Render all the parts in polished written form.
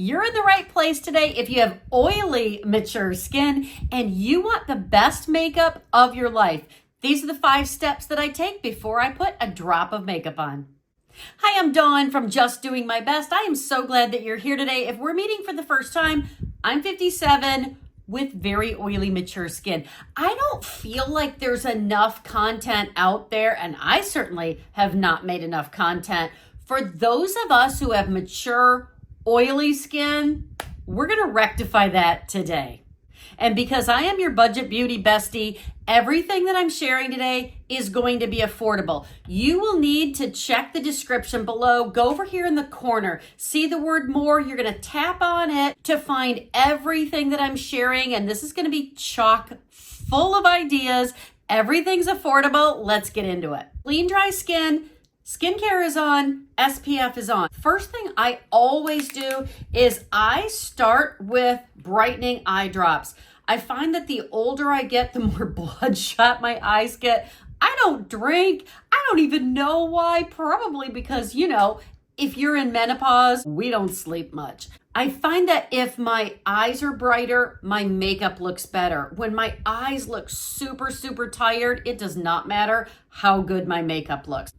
You're in the right place today if you have oily, mature skin and you want the best makeup of your life. These are the 5 steps that I take before I put a drop of makeup on. Hi, I'm Dawn from Just Doing My Best. I am so glad that you're here today. If we're meeting for the first time, I'm 57 with very oily, mature skin. I don't feel like there's enough content out there, and I certainly have not made enough content for those of us who have mature, oily skin. We're gonna rectify that today. And because I am your budget beauty bestie, everything that I'm sharing today is going to be affordable. You will need to check the description below. Go over here in the corner, see the word more. You're gonna tap on it to find everything that I'm sharing. And this is gonna be chock full of ideas. Everything's affordable. Let's get into it. Clean, dry skin. Skincare is on, SPF is on. First thing I always do is I start with brightening eye drops. I find that the older I get, the more bloodshot my eyes get. I don't drink. I don't even know why. Probably because, if you're in menopause, we don't sleep much. I find that if my eyes are brighter, my makeup looks better. When my eyes look super, super tired, it does not matter how good my makeup looks.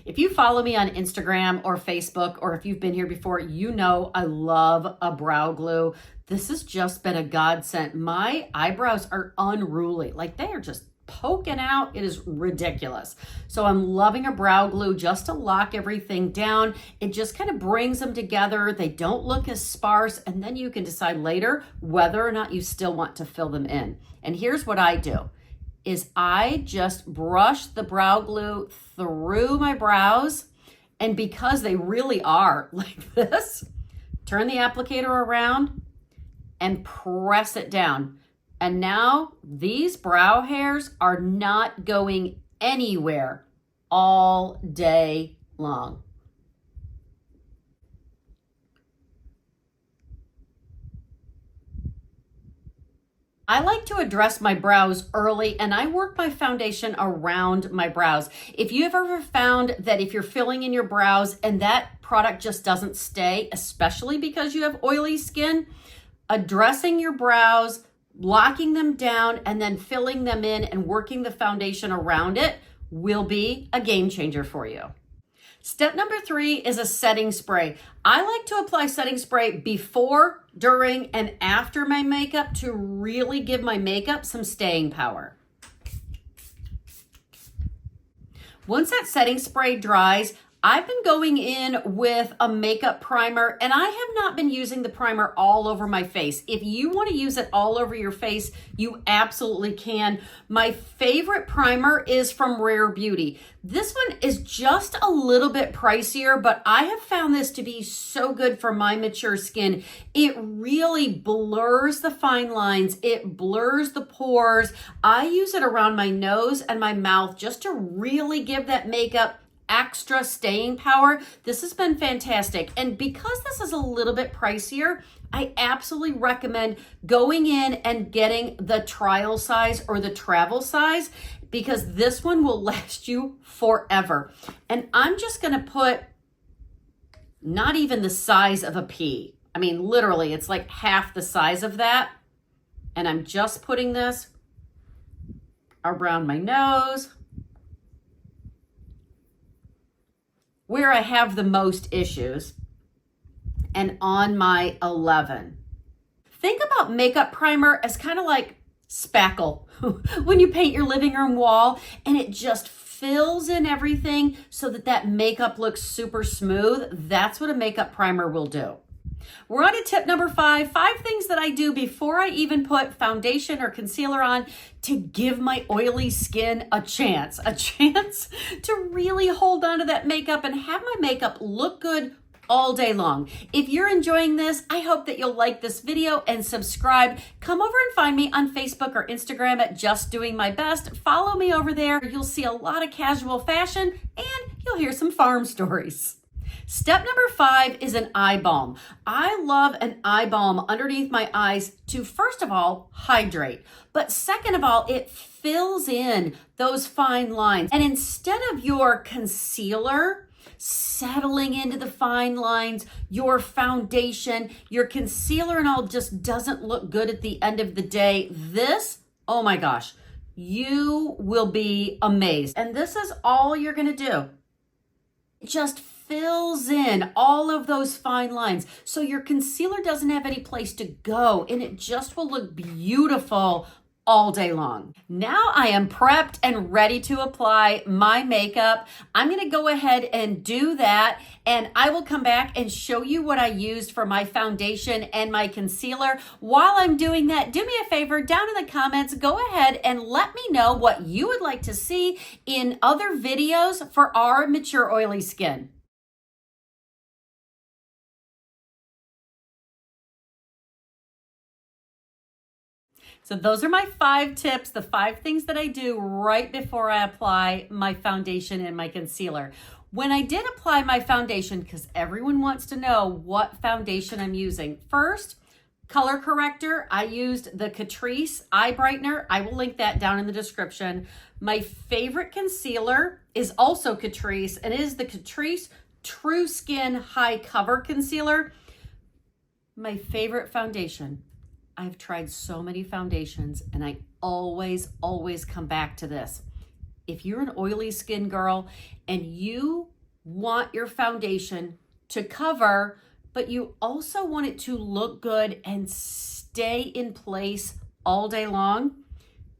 If you follow me on Instagram or Facebook, or if you've been here before, you know I love a brow glue. This has just been a godsend. My eyebrows are unruly. Like, they are just poking out. It is ridiculous. So I'm loving a brow glue just to lock everything down. It just kind of brings them together. They don't look as sparse. And then you can decide later whether or not you still want to fill them in. And here's what I do. Is I just brush the brow glue through my brows, and because they really are like this, turn the applicator around and press it down. And now these brow hairs are not going anywhere all day long. I like to address my brows early, and I work my foundation around my brows. If you have ever found that if you're filling in your brows and that product just doesn't stay, especially because you have oily skin, addressing your brows, locking them down, and then filling them in and working the foundation around it will be a game changer for you. Step number 3 is a setting spray. I like to apply setting spray before, during, and after my makeup to really give my makeup some staying power. Once that setting spray dries, I've been going in with a makeup primer, and I have not been using the primer all over my face. If you want to use it all over your face, you absolutely can. My favorite primer is from Rare Beauty. This one is just a little bit pricier, but I have found this to be so good for my mature skin. It really blurs the fine lines. It blurs the pores. I use it around my nose and my mouth just to really give that makeup extra staying power. This has been fantastic. And because this is a little bit pricier, I absolutely recommend going in and getting the trial size or the travel size, because this one will last you forever. And I'm just going to put not even the size of a pea. I mean, literally, it's like half the size of that. And I'm just putting this around my nose, where I have the most issues, and on my 11. Think about makeup primer as kind of like spackle when you paint your living room wall, and it just fills in everything so that that makeup looks super smooth. That's what a makeup primer will do. We're on to tip number 5. 5 things that I do before I even put foundation or concealer on to give my oily skin a chance to really hold on to that makeup and have my makeup look good all day long. If you're enjoying this, I hope that you'll like this video and subscribe. Come over and find me on Facebook or Instagram at Just Doing My Best. Follow me over there. You'll see a lot of casual fashion and you'll hear some farm stories. Step number 5 is an eye balm. I love an eye balm underneath my eyes to, first of all, hydrate. But second of all, it fills in those fine lines. And instead of your concealer settling into the fine lines, your foundation, your concealer and all just doesn't look good at the end of the day, this, oh my gosh, you will be amazed. And this is all you're gonna do. It just fills in all of those fine lines. So your concealer doesn't have any place to go and it just will look beautiful all day long. Now I am prepped and ready to apply my makeup. I'm gonna go ahead and do that, and I will come back and show you what I used for my foundation and my concealer. While I'm doing that, do me a favor, down in the comments, go ahead and let me know what you would like to see in other videos for our mature oily skin. So those are my 5 tips, the 5 things that I do right before I apply my foundation and my concealer. When I did apply my foundation, because everyone wants to know what foundation I'm using. First, color corrector, I used the Catrice Eye Brightener. I will link that down in the description. My favorite concealer is also Catrice, and it is the Catrice True Skin High Cover Concealer. My favorite foundation. I've tried so many foundations and I always come back to this. If you're an oily skin girl and you want your foundation to cover, but you also want it to look good and stay in place all day long,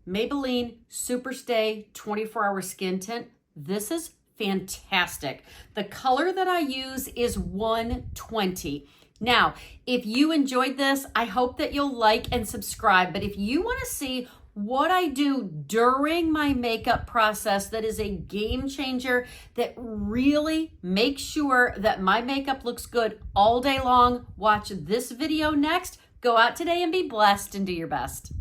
Maybelline Super Stay 24-Hour Skin Tint, this is fantastic. The color that I use is 120. Now, if you enjoyed this, I hope that you'll like and subscribe. But if you want to see what I do during my makeup process that is a game changer, that really makes sure that my makeup looks good all day long, watch this video next. Go out today and be blessed and do your best.